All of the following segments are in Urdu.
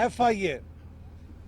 FIA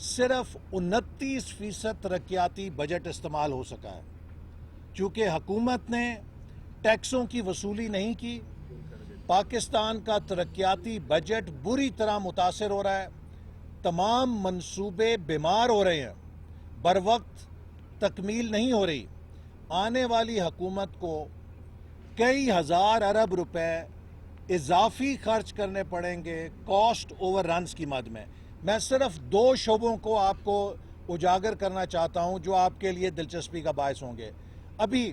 صرف 29% ترقیاتی بجٹ استعمال ہو سکا ہے، چونکہ حکومت نے ٹیکسوں کی وصولی نہیں کی۔ پاکستان کا ترقیاتی بجٹ بری طرح متاثر ہو رہا ہے، تمام منصوبے بیمار ہو رہے ہیں، بروقت تکمیل نہیں ہو رہی۔ آنے والی حکومت کو کئی ہزار ارب روپے اضافی خرچ کرنے پڑیں گے کاسٹ اوور رنز کی مد میں۔ میں صرف 2 شعبوں کو آپ کو اجاگر کرنا چاہتا ہوں جو آپ کے لیے دلچسپی کا باعث ہوں گے۔ ابھی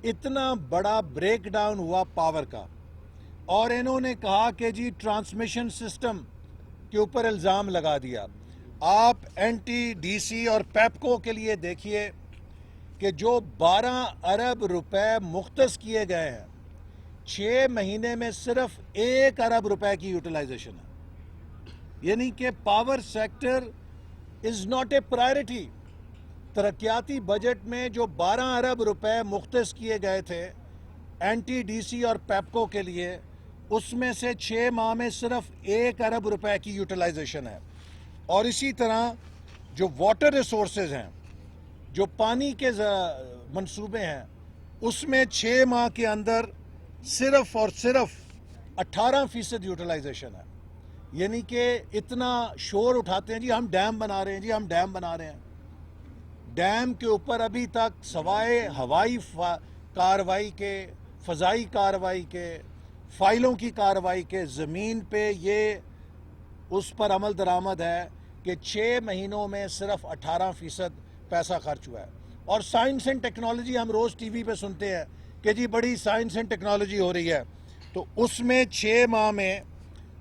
اتنا بڑا بریک ڈاؤن ہوا پاور کا، اور انہوں نے کہا کہ جی ٹرانسمیشن سسٹم کے اوپر الزام لگا دیا۔ آپ این ٹی ڈی سی اور پیپکو کے لیے دیکھیے کہ جو 12 ارب روپے مختص کیے گئے ہیں، 6 مہینے میں صرف 1 ارب روپے کی یوٹیلائزیشن ہے، یعنی کہ power sector is not a priority. ترقیاتی بجٹ میں جو 12 ارب روپے مختص کیے گئے تھے این ٹی ڈی سی اور پیپکو کے لیے، اس میں سے 6 ماہ میں صرف 1 ارب روپے کی یوٹیلائزیشن ہے۔ اور اسی طرح جو واٹر ریسورسز ہیں، جو پانی کے منصوبے ہیں، اس میں 6 ماہ کے اندر صرف اور صرف 18% یوٹیلائزیشن ہے۔ یعنی کہ اتنا شور اٹھاتے ہیں جی ہم ڈیم بنا رہے ہیں، جی ہم ڈیم بنا رہے ہیں۔ ڈیم کے اوپر ابھی تک سوائے ہوائی کارروائی کے، فضائی کارروائی کے، فائلوں کی کارروائی کے، زمین پہ یہ اس پر عمل درآمد ہے کہ 6 مہینوں میں صرف 18% پیسہ خرچ ہوا ہے۔ اور سائنس اینڈ ٹیکنالوجی ہم روز ٹی وی پہ سنتے ہیں کہ جی بڑی سائنس اینڈ ٹیکنالوجی ہو رہی ہے، تو اس میں 6 ماہ میں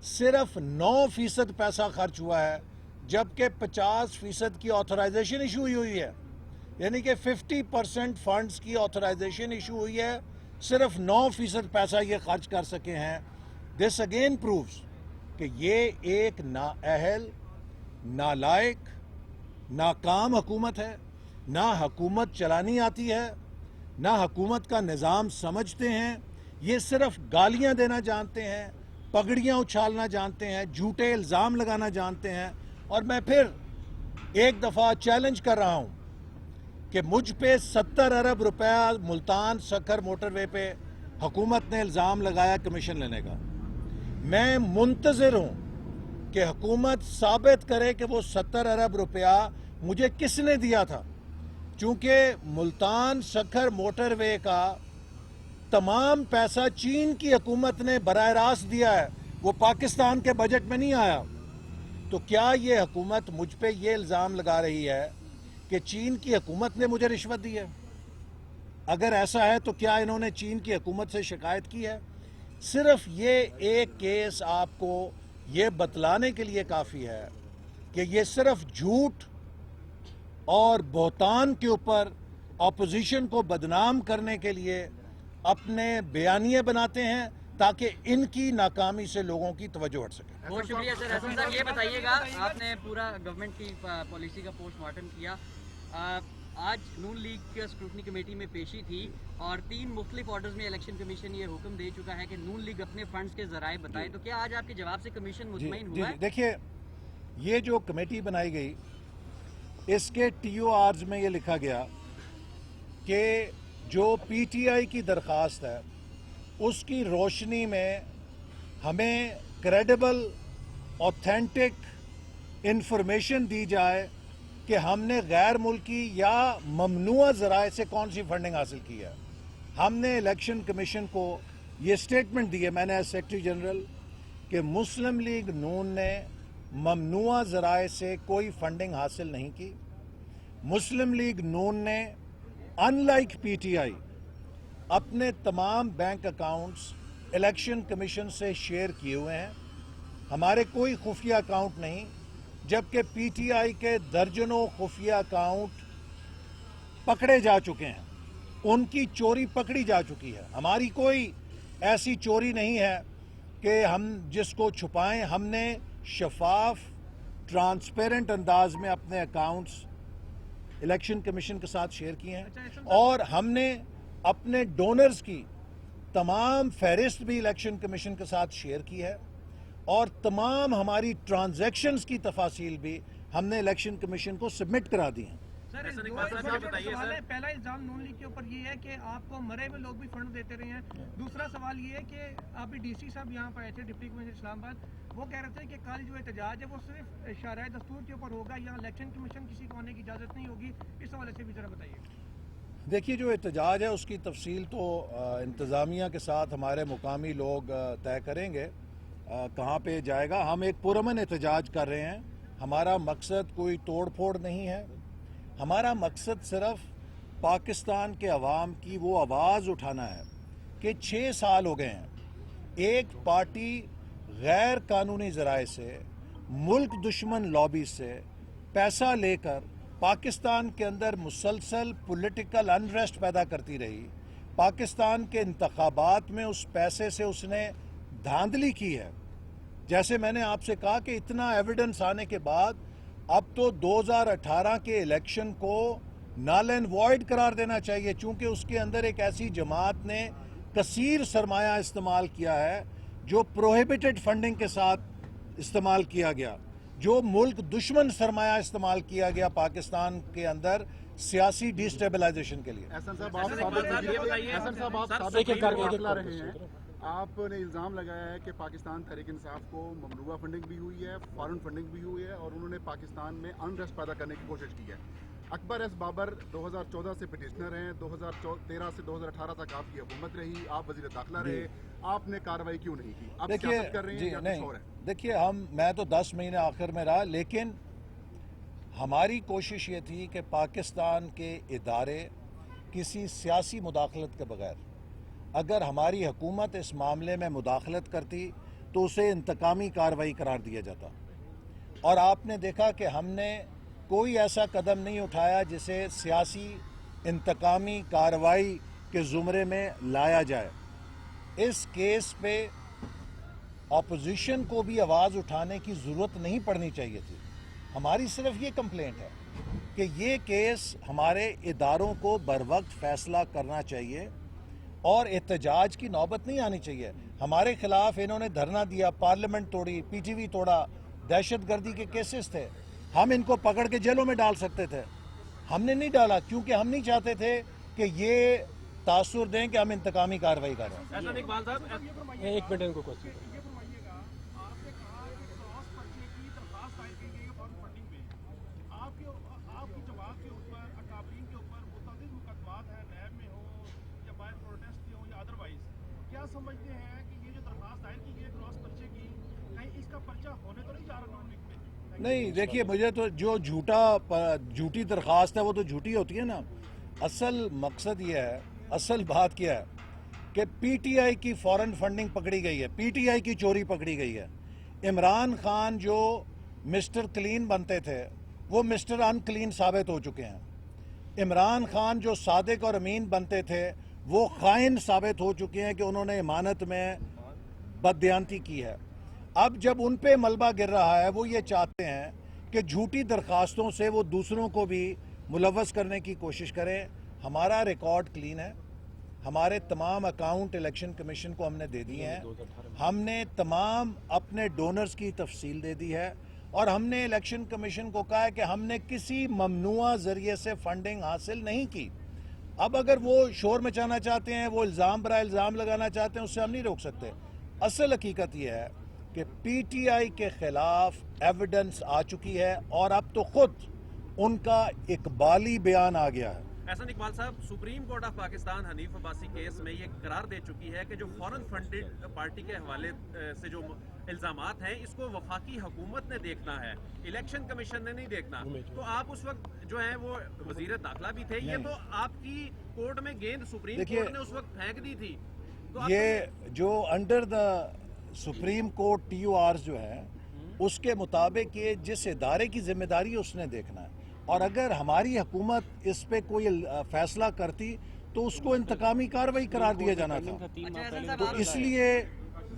صرف 9% پیسہ خرچ ہوا ہے، جبکہ 50% کی آتھرائزیشن ایشو ہوئی ہے، یعنی کہ 50% فنڈز کی آتھرائزیشن ایشو ہوئی ہے، صرف 9% پیسہ یہ خرچ کر سکے ہیں۔ دس اگین پروفز کہ یہ ایک نااہل، نالائق، ناکام حکومت ہے، نہ حکومت چلانی آتی ہے، نہ حکومت کا نظام سمجھتے ہیں، یہ صرف گالیاں دینا جانتے ہیں، پگڑیاں اچھالنا جانتے ہیں، جھوٹے الزام لگانا جانتے ہیں۔ اور میں پھر ایک دفعہ چیلنج کر رہا ہوں کہ مجھ پہ 70 ارب روپے ملتان سکھر موٹر وے پہ حکومت نے الزام لگایا کمیشن لینے کا۔ میں منتظر ہوں کہ حکومت ثابت کرے کہ وہ 70 ارب روپیہ مجھے کس نے دیا تھا، چونکہ ملتان سکھر موٹر وے کا تمام پیسہ چین کی حکومت نے براہ راست دیا ہے، وہ پاکستان کے بجٹ میں نہیں آیا۔ تو کیا یہ حکومت مجھ پہ یہ الزام لگا رہی ہے کہ چین کی حکومت نے مجھے رشوت دی ہے؟ اگر ایسا ہے تو کیا انہوں نے چین کی حکومت سے شکایت کی ہے؟ صرف یہ ایک کیس آپ کو یہ بتلانے کے لیے کافی ہے کہ یہ صرف جھوٹ اور بہتان کے اوپر اپوزیشن کو بدنام کرنے کے لیے اپنے بیانیے بناتے ہیں تاکہ ان کی ناکامی سے لوگوں کی توجہ ہٹ سکے۔ بہت شکریہ سر۔ حسن صاحب یہ بتائیے گا، آپ نے پورا گورنمنٹ کی پالیسی کا پوسٹ مارٹم کیا، آج نون لیگ کے اسکروٹنی کمیٹی میں پیشی تھی اور 3 مختلف آرڈرز میں الیکشن کمیشن یہ حکم دے چکا ہے کہ نون لیگ اپنے فنڈز کے ذرائع بتائے، تو کیا آج آپ کے جواب سے کمیشن مطمئن ہوا ہے؟ دیکھیے، یہ جو کمیٹی بنائی گئی، اس کے ٹی او آرز میں یہ لکھا گیا کہ جو پی ٹی آئی کی درخواست ہے اس کی روشنی میں ہمیں کریڈیبل، اوتھینٹک انفارمیشن دی جائے کہ ہم نے غیر ملکی یا ممنوعہ ذرائع سے کون سی فنڈنگ حاصل کی ہے۔ ہم نے الیکشن کمیشن کو یہ سٹیٹمنٹ دی ہے، میں نے ایز سیکرٹری جنرل، کہ مسلم لیگ نون نے ممنوعہ ذرائع سے کوئی فنڈنگ حاصل نہیں کی۔ مسلم لیگ نون نے in like P T I اپنے تمام بینک اکاؤنٹس الیکشن کمیشن سے شیئر کیے ہوئے ہیں، ہمارے کوئی خفیہ اکاؤنٹ نہیں، جبکہ پی ٹی آئی کے درجنوں خفیہ اکاؤنٹ پکڑے جا چکے ہیں، ان کی چوری پکڑی جا چکی ہے۔ ہماری کوئی ایسی چوری نہیں ہے کہ ہم جس کو چھپائیں، ہم نے شفاف، ٹرانسپیرنٹ انداز میں اپنے اکاؤنٹس الیکشن کمیشن کے ساتھ شیئر کیے ہیں، اور ہم نے اپنے ڈونرز کی تمام فہرست بھی الیکشن کمیشن کے ساتھ شیئر کی ہے، اور تمام ہماری ٹرانزیکشنز کی تفاصیل بھی ہم نے الیکشن کمیشن کو سبمٹ کرا دی ہیں. سر سوال ہے. پہلا الزام نون لیگ کے اوپر یہ ہے کہ آپ کو مرے ہوئے لوگ بھی فنڈ دیتے رہے ہیں. دوسرا سوال یہ ہے کہ ابھی ڈی سی صاحب یہاں پر آئے تھے, ڈپٹی کمشنر اسلام آباد, وہ کہہ رہے تھے کہ کل جو احتجاج ہے وہ صرف شرائع دستور کے اوپر ہوگا, یہاں الیکشن کمیشن کسی کو آنے کی اجازت نہیں ہوگی. اس حوالے سے بھی ذرا بتائیے. دیکھیے, جو احتجاج ہے اس کی تفصیل تو انتظامیہ کے ساتھ ہمارے مقامی لوگ طے کریں گے کہاں پہ جائے گا. ہم ایک پرامن احتجاج کر رہے ہیں. ہمارا مقصد کوئی توڑ پھوڑ نہیں ہے. ہمارا مقصد صرف پاکستان کے عوام کی وہ آواز اٹھانا ہے کہ 6 سال ہو گئے ہیں ایک پارٹی غیر قانونی ذرائع سے, ملک دشمن لابی سے پیسہ لے کر پاکستان کے اندر مسلسل پولیٹیکل انریسٹ پیدا کرتی رہی. پاکستان کے انتخابات میں اس پیسے سے اس نے دھاندلی کی ہے. جیسے میں نے آپ سے کہا کہ اتنا ایویڈنس آنے کے بعد اب تو 2018 کے الیکشن کو نل اینڈ وائڈ قرار دینا چاہیے, چونکہ اس کے اندر ایک ایسی جماعت نے کثیر سرمایہ استعمال کیا ہے جو پروہیبیٹڈ فنڈنگ کے ساتھ استعمال کیا گیا, جو ملک دشمن سرمایہ استعمال کیا گیا پاکستان کے اندر سیاسی ڈی اسٹیبلائزیشن کے لیے. آپ نے الزام لگایا ہے کہ پاکستان تحریک انصاف کو ممنوعہ فنڈنگ بھی ہوئی ہے, فارن فنڈنگ بھی ہوئی ہے, اور انہوں نے پاکستان میں انریسٹ پیدا کرنے کی کوشش کی ہے. اکبر ایس بابر 2014 سے پٹیشنر ہیں, 2013 سے 2018 تک آپ کی حکومت رہی, آپ وزیر داخلہ رہے, آپ نے کارروائی کیوں نہیں کی؟ آپ سیاست کر رہے ہیں یا کچھ اور ہے؟ دیکھیے, میں تو 10 مہینے آخر میں رہا, لیکن ہماری کوشش یہ تھی کہ پاکستان کے ادارے کسی سیاسی مداخلت کے بغیر, اگر ہماری حکومت اس معاملے میں مداخلت کرتی تو اسے انتقامی کارروائی قرار دیا جاتا. اور آپ نے دیکھا کہ ہم نے کوئی ایسا قدم نہیں اٹھایا جسے سیاسی انتقامی کارروائی کے زمرے میں لایا جائے. اس کیس پہ اپوزیشن کو بھی آواز اٹھانے کی ضرورت نہیں پڑنی چاہیے تھی. ہماری صرف یہ کمپلینٹ ہے کہ یہ کیس ہمارے اداروں کو بروقت فیصلہ کرنا چاہیے اور احتجاج کی نوبت نہیں آنی چاہیے. ہمارے خلاف انہوں نے دھرنا دیا, پارلیمنٹ توڑی, پی ٹی وی توڑا, دہشت گردی کے کیسز تھے. ہم ان کو پکڑ کے جیلوں میں ڈال سکتے تھے, ہم نے نہیں ڈالا کیونکہ ہم نہیں چاہتے تھے کہ یہ تاثر دیں کہ ہم انتقامی کارروائی کر رہے ہیں. ایک منٹ ان کو کوشچن سمجھتے ہیں کہ یہ جو درخواست دائر کی گئی کراس پرچے کی, کہیں اس کا پرچہ ہونے تو نہیں جا رہا نون لیگ میں؟ نہیں, دیکھیے, مجھے تو جو جھوٹی درخواست ہے وہ تو جھوٹی ہوتی ہے نا. اصل مقصد یہ ہے, اصل بات کیا ہے کہ پی ٹی آئی کی فارن فنڈنگ پکڑی گئی ہے, پی ٹی آئی کی چوری پکڑی گئی ہے. عمران خان جو مسٹر کلین بنتے تھے وہ مسٹر ان کلین ثابت ہو چکے ہیں. عمران خان جو صادق اور امین بنتے تھے وہ خائن ثابت ہو چکے ہیں کہ انہوں نے امانت میں بددیانتی کی ہے. اب جب ان پہ ملبہ گر رہا ہے, وہ یہ چاہتے ہیں کہ جھوٹی درخواستوں سے وہ دوسروں کو بھی ملوث کرنے کی کوشش کریں. ہمارا ریکارڈ کلین ہے, ہمارے تمام اکاؤنٹ الیکشن کمیشن کو ہم نے دے دیے ہیں, ہم نے تمام اپنے ڈونرز کی تفصیل دے دی ہے, اور ہم نے الیکشن کمیشن کو کہا ہے کہ ہم نے کسی ممنوعہ ذریعے سے فنڈنگ حاصل نہیں کی. اب اگر وہ شور مچانا چاہتے ہیں, وہ الزام برائے الزام لگانا چاہتے ہیں, اس سے ہم نہیں روک سکتے. اصل حقیقت یہ ہے کہ پی ٹی آئی کے خلاف ایویڈنس آ چکی ہے, اور اب تو خود ان کا اقبالی بیان آ گیا ہے. احسن اقبال صاحب, supreme court of Pakistan Hanif Abbasi case میں یہ قرار دے چکی ہے کہ جو فورن فنڈڈ پارٹی کے حوالے سے جو الزامات ہیں اس کو وفاقی حکومت نے دیکھنا ہے, الیکشن کمیشن نے نہیں دیکھنا. تو آپ اس وقت جو ہیں وہ وزیر داخلہ بھی تھے, یہ تو آپ کی کورٹ میں گیند سپریم کورٹ نے اس وقت پھینک دی تھی. یہ جو under the supreme court T O R جو ہے اس کے مطابق یہ جس ادارے کی ذمہ داری اس نے دیکھنا ہے, اور اگر ہماری حکومت اس پہ کوئی فیصلہ کرتی تو اس کو انتقامی کارروائی قرار دیا جانا تھا. تو اس لیے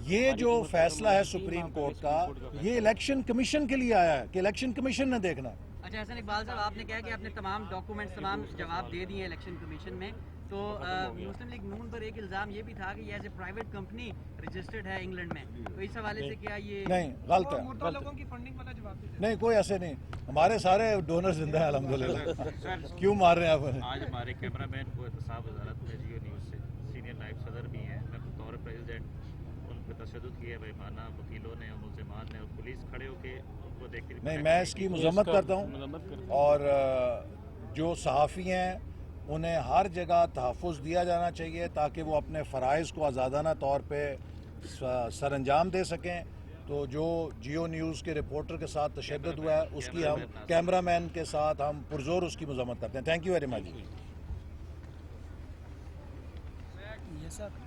یہ جو فیصلہ ہے سپریم کورٹ کا, یہ الیکشن کمیشن کے لیے آیا ہے کہ الیکشن کمیشن نے دیکھنا. اچھا حسن اقبال صاحب آپ نے کہا کہ آپ نے تمام ڈاکومنٹس تمام جواب دے دیے الیکشن کمیشن میں تو مسلم لیگ نون پر ایک الزام یہ بھی تھا کہ یہ as a private company registered ہے انگلینڈ میں تو اس حوالے سے کیا یہ نہیں غلط ہے مردہ لوگوں کی فنڈنگ والا جواب دیتے نہیں کوئی ایسے نہیں ہمارے سارے ڈونر زندہ ہیں الحمدللہ کیوں مار رہے ہیں آپ آج ہمارے کیمرہ مین کو احتساب وزارت میں جیو نیوز سے سینئر نائب صدر بھی ہیں میں بطور پریزیڈنٹ ان پہ تشدد کیا بھائی مانا وکیلوں نے اور ملزمان نے اور پولیس کھڑے ہو کے ان کو دیکھ کے نہیں میں اس کی مذمت کرتا ہوں اور جو صحافی ہیں انہیں ہر جگہ تحفظ دیا جانا چاہیے تاکہ وہ اپنے فرائض کو آزادانہ طور پہ سر انجام دے سکیں تو جو جیو نیوز کے رپورٹر کے ساتھ تشدد ہوا ہے اس کی ہم کیمرہ مین کے ساتھ ہم پرزور اس کی مذمت کرتے ہیں تھینک یو ویری مچ یہ سر